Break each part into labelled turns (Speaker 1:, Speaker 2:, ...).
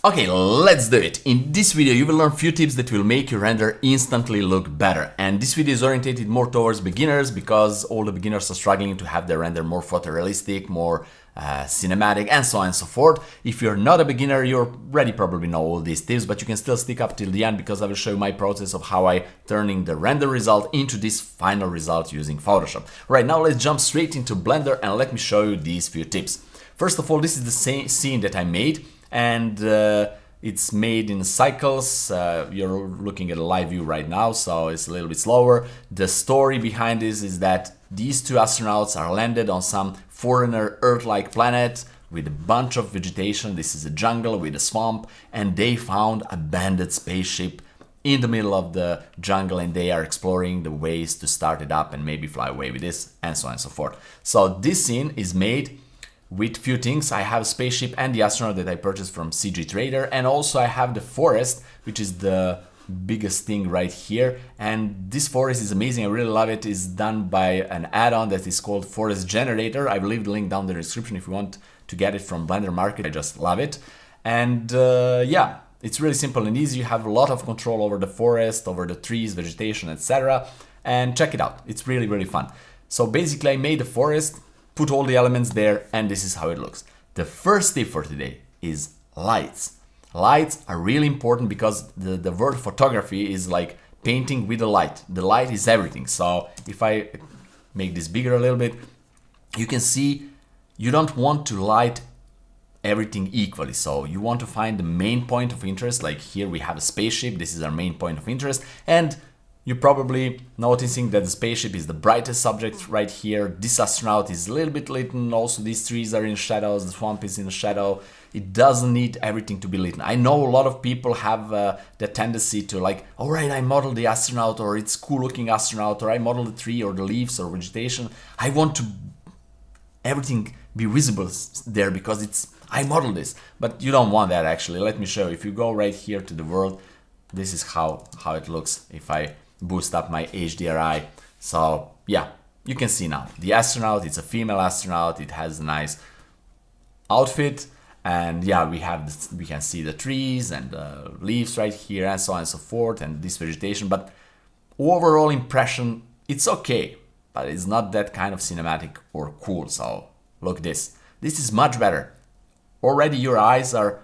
Speaker 1: Okay, let's do it. In this video, you will learn a few tips that will make your render instantly look better. And this video is oriented more towards beginners because all the beginners are struggling to have their render more photorealistic, more cinematic, and so on and so forth. If you're not a beginner, you already probably know all these tips, but you can still stick up till the end because I will show you my process of how I turning the render result into this final result using Photoshop. Right now, let's jump straight into Blender and let me show you these few tips. First of all, this is the same scene that I made. And it's made in cycles. You're looking at a live view right now, so it's a little bit slower. The story behind this is that these two astronauts are landed on some foreigner Earth-like planet with a bunch of vegetation. This is a jungle with a swamp, and they found a abandoned spaceship in the middle of the jungle, and they are exploring the ways to start it up and maybe fly away with this, and so on and so forth. So this scene is made with few things. I have a spaceship and the astronaut that I purchased from CG Trader, and also I have the forest, which is the biggest thing right here. And this forest is amazing. I really love it. It's done by an add-on that is called Forest Generator. I will leave the link down in the description if you want to get it from Blender Market. I just love it. And yeah, it's really simple and easy. You have a lot of control over the forest, over the trees, vegetation, etc. And check it out. It's really, really fun. So basically I made the forest, put all the elements there, and this is how it looks. The first tip for today is lights. Lights are really important because the word photography is like painting with the light. The light is everything. So if I make this bigger a little bit, you can see you don't want to light everything equally. So you want to find the main point of interest. Like here we have a spaceship. This is our main point of interest. And you're probably noticing that the spaceship is the brightest subject right here. This astronaut is a little bit lit, and also these trees are in shadows, the swamp is in the shadow. It doesn't need everything to be lit. I know a lot of people have the tendency to like, all right, I modeled the astronaut, or it's cool looking astronaut, or I modeled the tree or the leaves or vegetation. I want to everything be visible there because I modeled this. But you don't want that actually. Let me show you. If you go right here to the world, this is how it looks if I boost up my HDRI. So yeah, you can see now the astronaut, it's a female astronaut, it has a nice outfit, and yeah, we can see the trees and the leaves right here and so on and so forth, and this vegetation. But overall impression, it's okay, but it's not that kind of cinematic or cool. So look, this is much better. Already your eyes are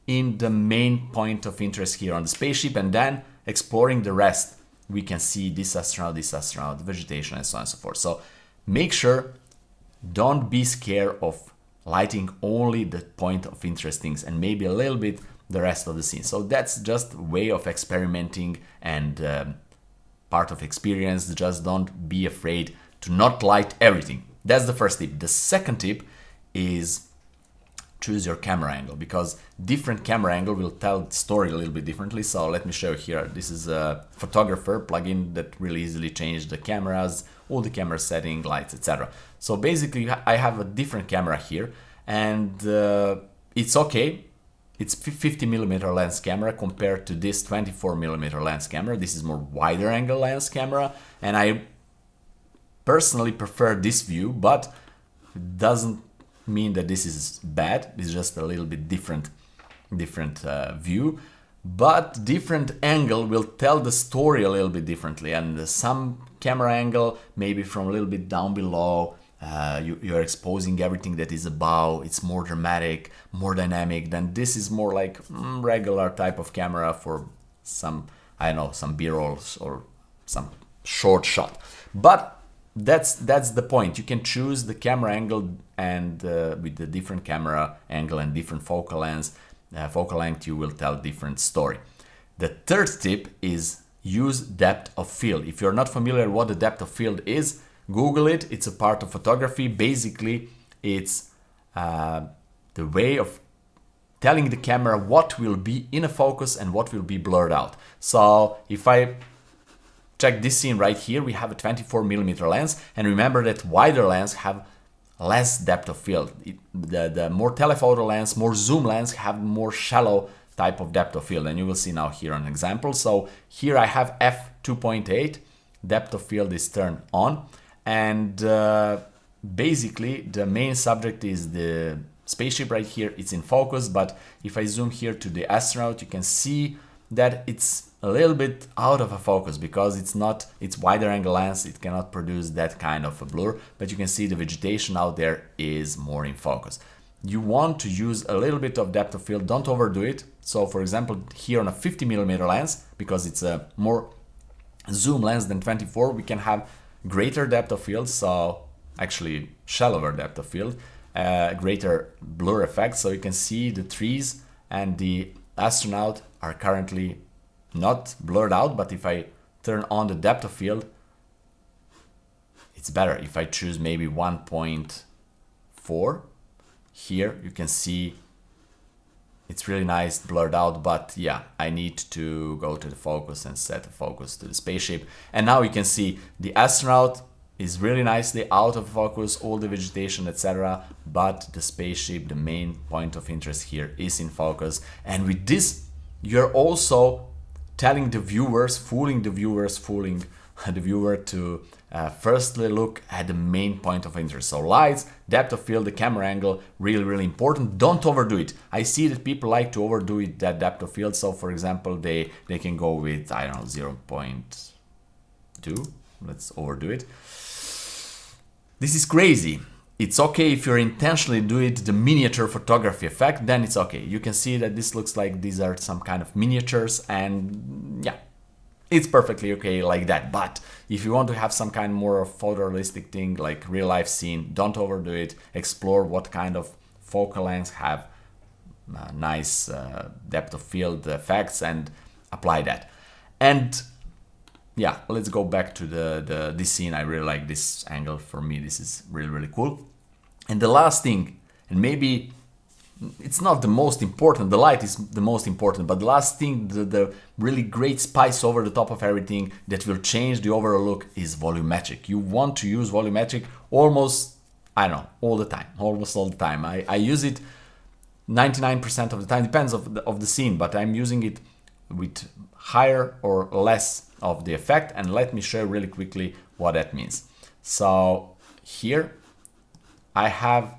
Speaker 1: in the main point of interest here on the spaceship, and then exploring the rest, we can see this astronaut, the vegetation, and so on and so forth. So make sure, don't be scared of lighting only the point of interest things and maybe a little bit the rest of the scene. So that's just a way of experimenting and part of experience. Just don't be afraid to not light everything. That's the first tip. The second tip is choose your camera angle, because different camera angle will tell the story a little bit differently. So let me show you here. This is a photographer plugin that really easily changes the cameras, all the camera setting, lights, etc. So basically I have a different camera here, and it's okay. It's 50mm lens camera compared to this 24mm lens camera. This is more wider angle lens camera, and I personally prefer this view, but it doesn't mean that this is bad. It's just a little bit different view, but different angle will tell the story a little bit differently. And some camera angle, maybe from a little bit down below, you're exposing everything that is above. It's more dramatic, more dynamic. Then this is more like regular type of camera for some, I don't know, some B-rolls or some short shot. But that's the point. You can choose the camera angle, and with the different camera angle and different focal length, you will tell different story. The third tip is use depth of field. If you're not familiar what the depth of field is, Google it. It's a part of photography. Basically, it's the way of telling the camera what will be in a focus and what will be blurred out. So if I check this scene right here, we have a 24mm lens, and remember that wider lens have less depth of field. The more telephoto lens, more zoom lens have more shallow type of depth of field, and you will see now here an example. So here I have f2.8, depth of field is turned on, and basically the main subject is the spaceship right here, it's in focus, but if I zoom here to the astronaut, you can see that it's a little bit out of a focus because it's wider angle lens, it cannot produce that kind of a blur, but you can see the vegetation out there is more in focus. You want to use a little bit of depth of field, don't overdo it. So for example, here on a 50mm lens, because it's a more zoom lens than 24, we can have greater depth of field, so actually shallower depth of field, greater blur effect, so you can see the trees and the astronaut are currently not blurred out, but if I turn on the depth of field, it's better. If I choose maybe 1.4, here you can see it's really nice blurred out, but yeah, I need to go to the focus and set the focus to the spaceship. And now you can see the astronaut is really nicely out of focus, all the vegetation, etc. But the spaceship, the main point of interest here, is in focus. And with this, you're also telling the viewers, fooling the viewer to firstly look at the main point of interest. So lights, depth of field, the camera angle, really important. Don't overdo it. I see that people like to overdo it, that depth of field. So for example, they can go with, I don't know, 0.2. Let's overdo it. This is crazy. It's okay if you're intentionally doing the miniature photography effect, then it's okay. You can see that this looks like these are some kind of miniatures, and yeah, it's perfectly okay like that. But if you want to have some kind more photorealistic thing, like real life scene, don't overdo it. Explore what kind of focal lengths have nice depth of field effects and apply that. And yeah, let's go back to this scene. I really like this angle. For me, this is really cool. And the last thing, and maybe it's not the most important, the light is the most important, but the last thing, the really great spice over the top of everything that will change the overall look is volumetric. You want to use volumetric almost, I don't know, almost all the time. I use it 99% of the time, depends of the scene, but I'm using it with higher or less of the effect, and let me show you really quickly what that means. So here I have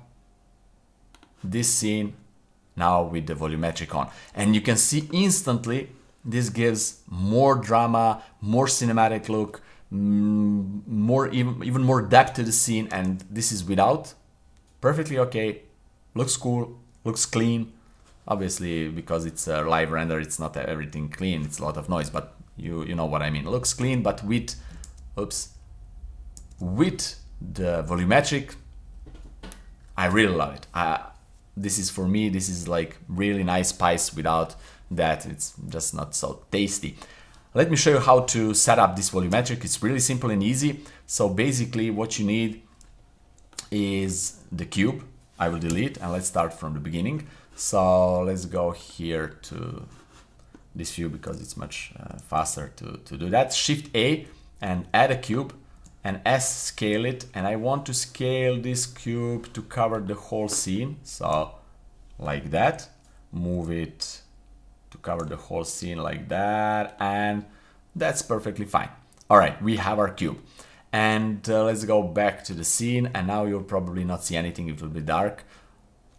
Speaker 1: this scene now with the volumetric on, and you can see instantly this gives more drama, more cinematic look, even more depth to the scene, and this is without. Perfectly okay, looks cool, looks clean. Obviously, because it's a live render, it's not everything clean, it's a lot of noise, but you know what I mean. It looks clean, but with the volumetric, I really love it. This is, for me, this is like really nice spice. Without that, it's just not so tasty. Let me show you how to set up this volumetric. It's really simple and easy. So basically what you need is the cube. I will delete, and let's start from the beginning. So let's go here to this view because it's much faster to do that. Shift A and add a cube, and S scale it, and I want to scale this cube to cover the whole scene. So like that, move it to cover the whole scene like that, and that's perfectly fine. All right, we have our cube. And let's go back to the scene, and now you'll probably not see anything. It will be dark,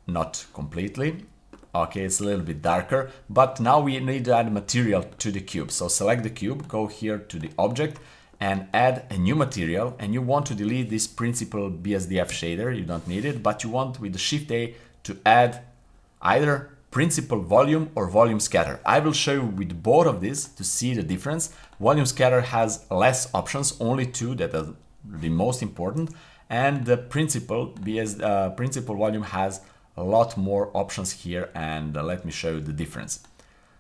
Speaker 1: not completely. Okay, it's a little bit darker, but now we need to add material to the cube. So select the cube, go here to the object and add a new material, and you want to delete this principal BSDF shader. You don't need it, but you want with the Shift A to add either principal volume or volume scatter. I will show you with both of these to see the difference. Volume scatter has less options, only two that are the most important, and the principal volume has a lot more options here, and let me show you the difference.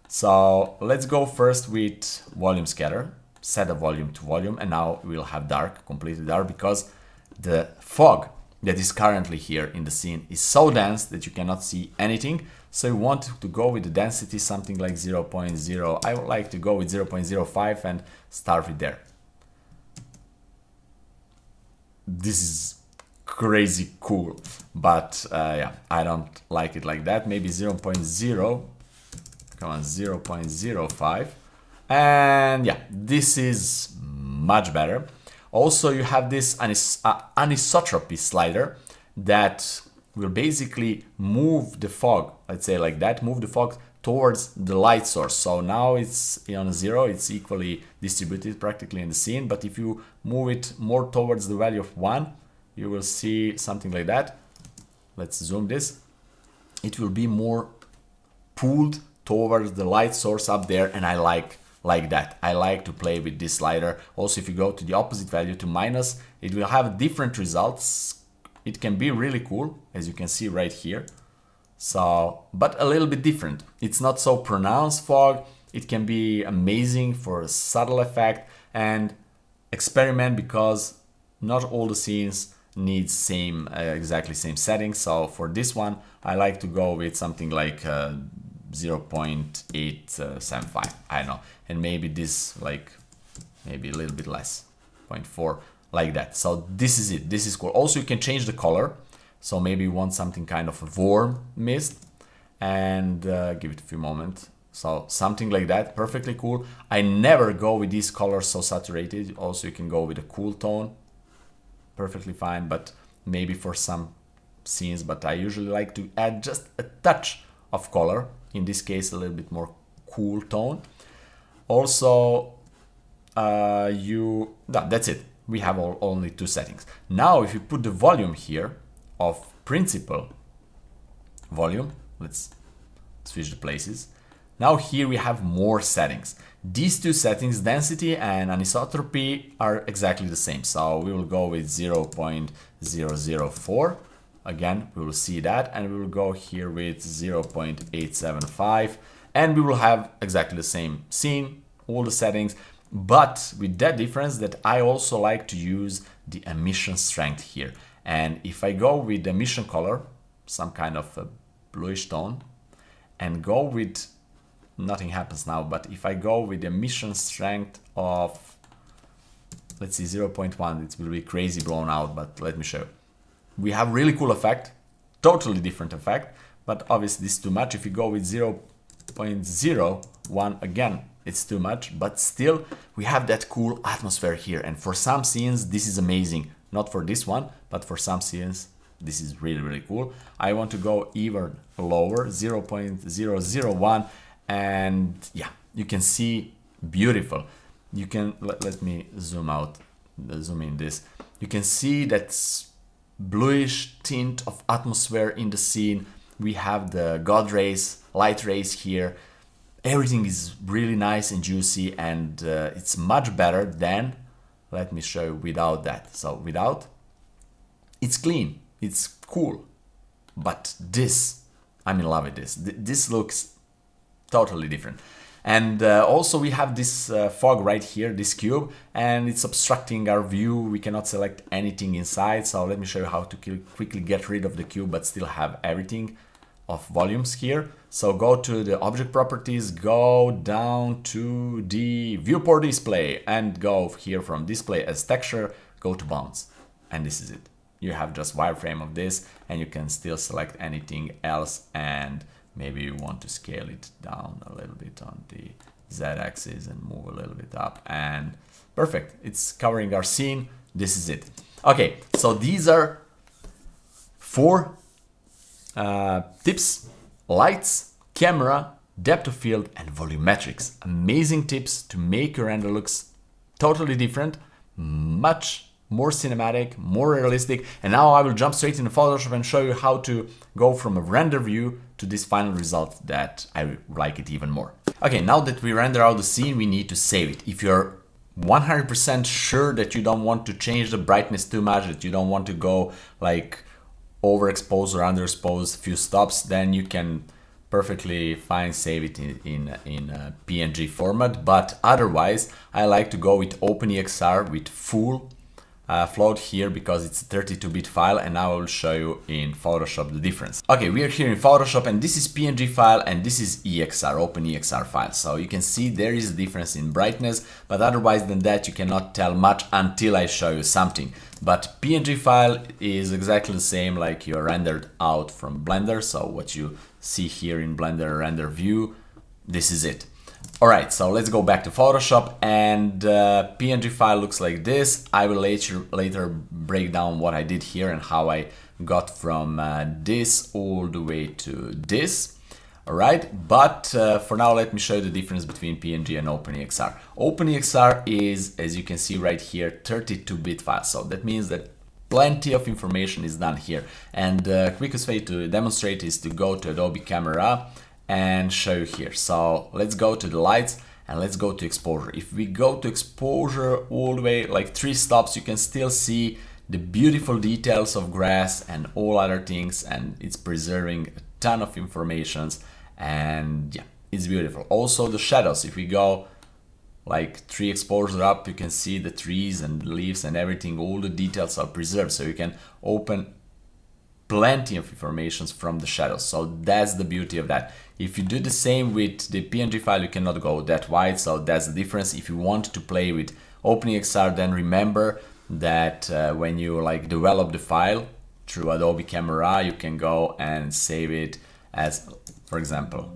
Speaker 1: So let's go first with volume scatter, set the volume to volume, and now we'll have dark, completely dark, because the fog that is currently here in the scene is so dense that you cannot see anything. So you want to go with the density something like 0.0. I would like to go with 0.05 and start with there. This is crazy cool, but yeah, I don't like it like that. Maybe 0.0, come on, 0.05, and yeah, this is much better. Also, you have this anisotropy slider that will basically move the fog, let's say like that, move the fog towards the light source. So now it's on 0, it's equally distributed practically in the scene, but if you move it more towards the value of 1, you will see something like that. Let's zoom this. It will be more pulled towards the light source up there, and I like that. I like to play with this slider. Also, if you go to the opposite value, to minus, it will have different results. It can be really cool, as you can see right here. So, but a little bit different. It's not so pronounced fog. It can be amazing for a subtle effect, and experiment, because not all the scenes need exactly same settings. So for this one, I like to go with something like 0.875, I don't know, and maybe this like maybe a little bit less, 0.4, like that. So this is it. This is cool. Also, you can change the color. So maybe you want something kind of a warm mist, and give it a few moments. So something like that, perfectly cool. I never go with these colors so saturated. Also, you can go with a cool tone, perfectly fine, but maybe for some scenes. But I usually like to add just a touch of color. In this case, a little bit more cool tone. Also, that's it. We have only 2 settings. Now, if you put the volume here of principal volume, let's switch the places. Now here we have more settings. These 2 settings, density and anisotropy, are exactly the same. So we will go with 0.004. Again, we will see that, and we will go here with 0.875, and we will have exactly the same scene, all the settings, but with that difference that I also like to use the emission strength here. And if I go with the emission color, some kind of a bluish tone, and go with, nothing happens now, but if I go with the emission strength of, let's see, 0.1, it will be crazy blown out, but let me show you. We have really cool effect, totally different effect, but obviously this is too much. If you go with 0.01, again, it's too much, but still we have that cool atmosphere here. And for some scenes, this is amazing. Not for this one, but for some scenes, this is really, really cool. I want to go even lower, 0.001, and yeah, you can see beautiful. You can, let me zoom out, zoom in this. You can see that bluish tint of atmosphere in the scene. We have the God rays, light rays here. Everything is really nice and juicy, and it's much better than, let me show you without that. So without, it's clean, it's cool, but this, I'm in love with this. This looks totally different. And also we have this fog right here, this cube, and it's obstructing our view. We cannot select anything inside. So let me show you how to quickly get rid of the cube but still have everything of volumes here. So go to the object properties, go down to the viewport display, and go here from display as texture, go to bounds, and this is it. You have just wireframe of this, and you can still select anything else, and maybe you want to scale it down a little bit on the Z-axis and move a little bit up, and perfect. It's covering our scene. This is it. Okay, so these are 4 tips: lights, camera, depth of field, and volumetrics. Amazing tips to make your render looks totally different, much more cinematic, more realistic. And now I will jump straight into Photoshop and show you how to go from a render view to this final result that I like it even more. Okay, now that we render out the scene, we need to save it. If you're 100% sure that you don't want to change the brightness too much, that you don't want to go like overexpose or underexpose few stops, then you can perfectly fine save it in PNG format. But otherwise, I like to go with OpenEXR with full float here, because it's a 32-bit file, and now I will show you in Photoshop the difference. Okay, we are here in Photoshop, and this is PNG file, and this is EXR, OpenEXR file. So you can see there is a difference in brightness, but otherwise than that, you cannot tell much until I show you something. But PNG file is exactly the same like you're rendered out from Blender. So what you see here in Blender render view, this is it. Alright, so let's go back to Photoshop, and PNG file looks like this. I will later break down what I did here and how I got from this all the way to this. All right, but for now, let me show you the difference between PNG and OpenEXR. OpenEXR is, as you can see right here, 32-bit file. So that means that plenty of information is done here. And the quickest way to demonstrate is to go to Adobe Camera and show you here. So let's go to the lights and let's go to exposure. If we go to exposure all the way, like 3 stops, you can still see the beautiful details of grass and all other things, and it's preserving a ton of informations, and yeah, it's beautiful. Also the shadows, if we go like 3 exposure up, you can see the trees and leaves and everything, all the details are preserved, so you can open plenty of information from the shadows. So that's the beauty of that. If you do the same with the PNG file, you cannot go that wide, so that's the difference. If you want to play with OpenEXR, then remember that when you like develop the file through Adobe Camera, you can go and save it as, for example,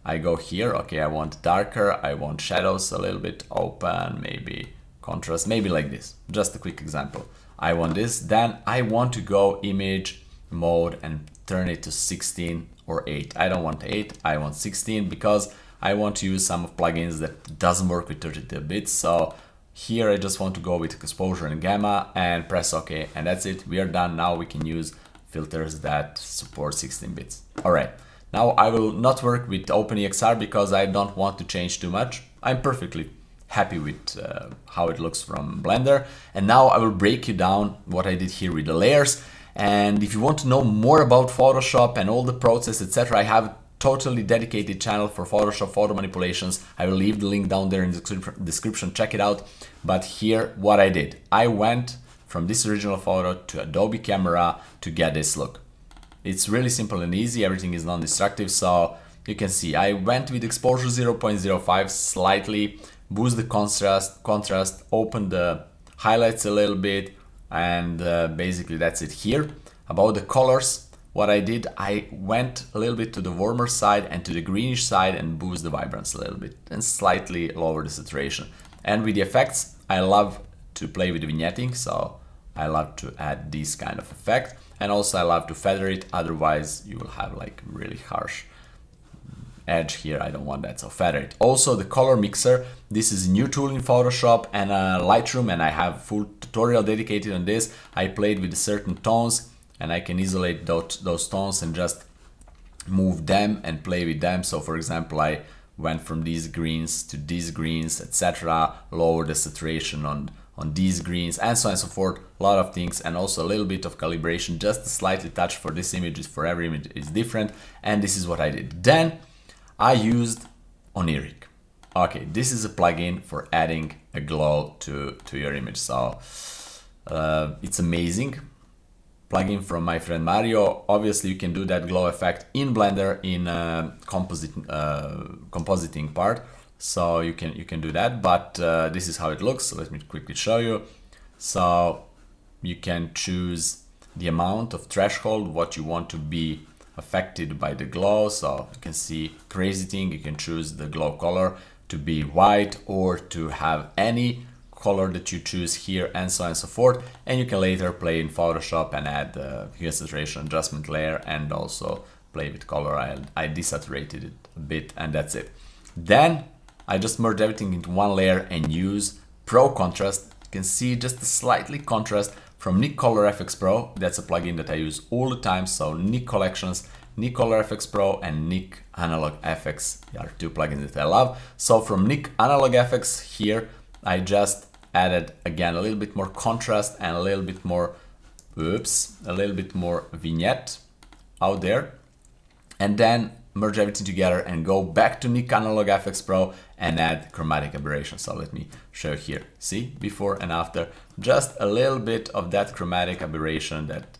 Speaker 1: I go here, okay, I want darker, I want shadows a little bit open, maybe contrast, maybe like this, just a quick example. I want this, then I want to go image mode and turn it to 16 or 8. I don't want 8, I want 16, because I want to use some of plugins that doesn't work with 32 bits. So here I just want to go with exposure and gamma and press OK, and that's it. We are done. Now we can use filters that support 16 bits. All right. Now I will not work with OpenEXR because I don't want to change too much. I'm perfectly happy with how it looks from Blender. And now I will break you down what I did here with the layers. And if you want to know more about Photoshop and all the process, etc., I have a totally dedicated channel for Photoshop photo manipulations. I will leave the link down there in the description, check it out. But here, what I did, I went from this original photo to Adobe Camera to get this look. It's really simple and easy, everything is non-destructive, so you can see I went with exposure 0.05, slightly boost the contrast, open the highlights a little bit, and basically that's it here. About the colors, what I did, I went a little bit to the warmer side and to the greenish side and boost the vibrance a little bit and slightly lower the saturation. And with the effects, I love to play with vignetting, so I love to add this kind of effect. And also I love to feather it, otherwise you will have like really harsh edge here. I don't want that, so feather it. Also the color mixer, this is a new tool in Photoshop and Lightroom, and I have full tutorial dedicated on this. I played with certain tones and I can isolate those tones and just move them and play with them. So for example, I went from these greens to these greens, etc., lower the saturation on these greens, and so on and so forth. A lot of things, and also a little bit of calibration, just a slightly touch for this image. For every image is different, and this is what I did. Then I used Oniric. Okay, this is a plugin for adding a glow to your image. So it's amazing. Plugin from my friend Mario. Obviously you can do that glow effect in Blender in compositing part, so you can do that, but this is how it looks. So let me quickly show you. So you can choose the amount of threshold, what you want to be affected by the glow. So you can see crazy thing, you can choose the glow color to be white or to have any color that you choose here, and so on and so forth. And you can later play in Photoshop and add the hue saturation adjustment layer and also play with color. I desaturated it a bit, and that's it. Then I just merge everything into one layer and use Pro Contrast. You can see just a slightly contrast from Nik Color FX Pro. That's a plugin that I use all the time. So Nik Collections, Nik Color FX Pro and Nik Analog FX are two plugins that I love. So from Nik Analog FX here, I just added again a little bit more contrast and a little bit more, a little bit more vignette out there, and then merge everything together and go back to Nik Analog FX Pro and add chromatic aberration. So let me show you here. See, before and after, just a little bit of that chromatic aberration that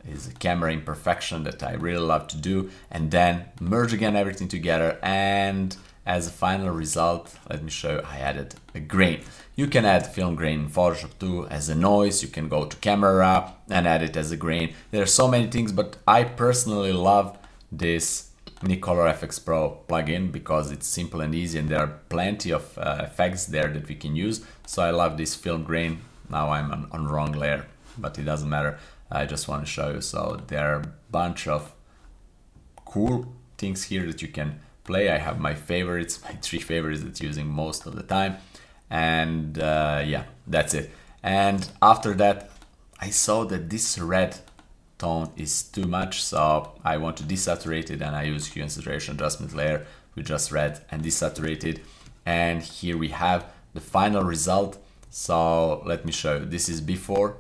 Speaker 1: is a camera imperfection that I really love to do, and then merge again everything together, and as a final result, let me show you, I added a grain. You can add film grain in Photoshop too as a noise. You can go to camera and add it as a grain. There are so many things, but I personally love this Nik Color FX Pro plugin because it's simple and easy, and there are plenty of effects there that we can use. So I love this film grain. Now I'm on wrong layer. but it doesn't matter. I just want to show you. So there are a bunch of cool things here that you can play. I have my favorites, my 3 favorites that I'm using most of the time, and yeah, that's it. And after that, I saw that this red tone is too much, so I want to desaturate it, and I use hue and saturation adjustment layer with just red and desaturate it. And here we have the final result. So let me show you. This is before,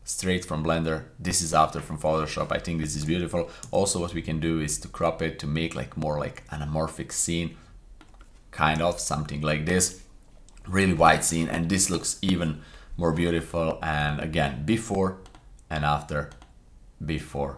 Speaker 1: straight from Blender. This is after from Photoshop. I think this is beautiful. Also, what we can do is to crop it to make like more like anamorphic scene, kind of something like this, really wide scene, and this looks even more beautiful. And again, before and after, before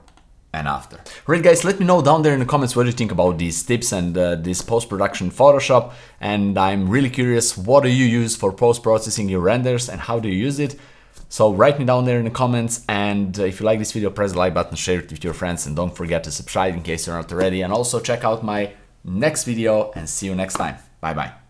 Speaker 1: and after. Right guys, let me know down there in the comments what you think about these tips and this post-production Photoshop, and I'm really curious, what do you use for post-processing your renders and how do you use it? So write me down there in the comments, and if you like this video, press the like button, share it with your friends, and don't forget to subscribe in case you're not already, and also check out my next video, and see you next time. Bye bye.